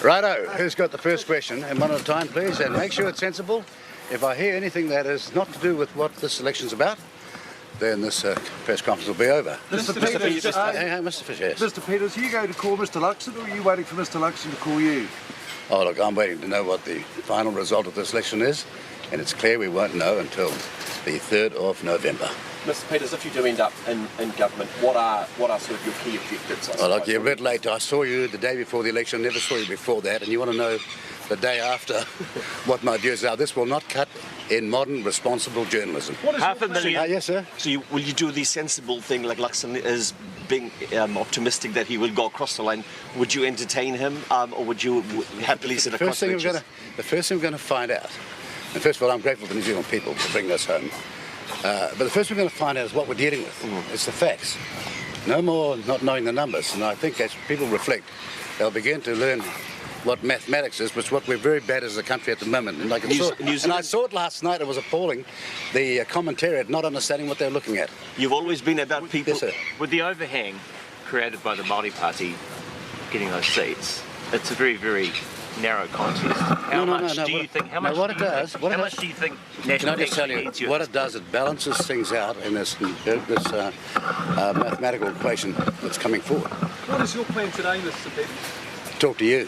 Righto, who's got the first question? And one at a time, please, and make sure it's sensible. If I hear anything that is not to do with what this election's about, then this press conference will be over. Mr. Peters, Mr. Fisher, yes. Mr. Peters, are you going to call Mr. Luxon, or are you waiting for Mr. Luxon to call you? Oh, look, I'm waiting to know what the final result of this election is, and it's clear we won't know until the 3rd of November. Mr. Peters, if you do end up in government, what are sort of your key objectives? Oh, look, you're a bit late. I saw you the day before the election, never saw you before that, and you want to know the day after what my views are. This will not cut in modern, responsible journalism. $500,000. Yes, sir. So will you do the sensible thing, like Luxon is being optimistic that he will go across the line? Would you entertain him, or would you happily sit across the benches? The first thing we're going to find out, and first of all, I'm grateful to New Zealand people for bringing us home, but the first thing we're going to find out is what we're dealing with. It's the facts. No more not knowing the numbers, and I think as people reflect, they'll begin to learn what mathematics is, which is what we're very bad as a country at the moment. And I saw it last night. It was appalling, the commentariat not understanding what they're looking at. You've always been about people. Yes, sir. With the overhang created by the Māori Party getting those seats, it's a very, very narrow contest. How much do you think Can I just tell you, what it does, it balances things out in this mathematical equation that's coming forward. What is your plan today, Mr. Peters? Talk to you.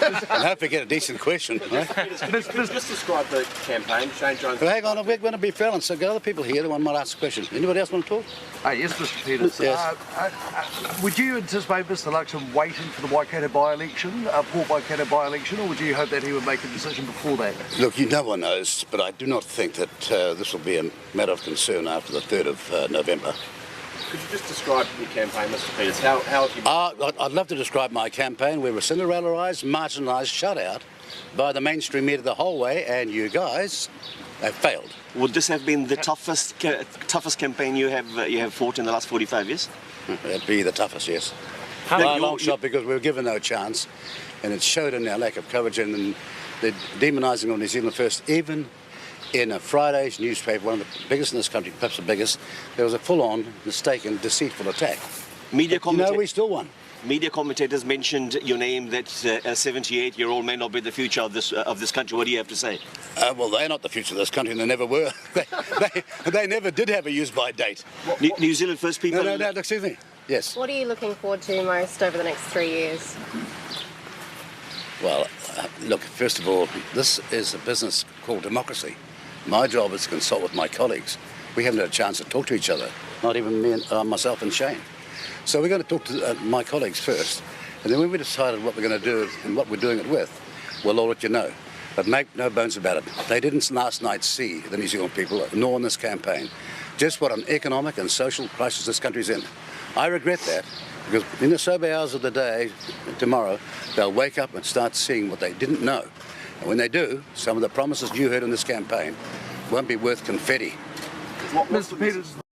And hopefully get a decent question. Right? Just describe the campaign, Shane Jones. Well, hang on, we're going to be balanced. So got other people here, the one might ask a question. Anybody else want to talk? Yes, Mr. Peters. Yes. Would you anticipate Mr. Luxon waiting for the Waikato by-election, Port Waikato by-election, or would you hope that he would make a decision before that? Look, no one knows, but I do not think that this will be a matter of concern after the 3rd of November. Could you just describe your campaign, Mr. Peters? How have you... I'd love to describe my campaign. We were Cinderellaised, marginalised, shut out by the mainstream media the whole way, and you guys have failed. Would this have been the toughest campaign you have fought in the last 45 years? It'd be the toughest, yes. By a long shot, because we were given no chance, and it showed in our lack of coverage and the demonising of New Zealand First, even in a Friday's newspaper, one of the biggest in this country, perhaps the biggest, there was a full-on, mistaken, deceitful attack. We still won. Media commentators mentioned your name, that a 78-year-old may not be the future of this country. What do you have to say? Well, they're not the future of this country, and they never were. they never did have a use-by date. New Zealand First people... No, excuse me. Yes. What are you looking forward to most over the next 3 years? Well, look, first of all, this is a business called democracy. My job is to consult with my colleagues. We haven't had a chance to talk to each other, not even me and myself and Shane. So we're going to talk to my colleagues first, and then when we decided what we're going to do and what we're doing it with, we'll all let you know. But make no bones about it. They didn't last night see, the New Zealand people, nor in this campaign, just what an economic and social crisis this country's in. I regret that, because in the sober hours of the day, tomorrow, they'll wake up and start seeing what they didn't know. And when they do, some of the promises you heard in this campaign won't be worth confetti. Mr. Peters.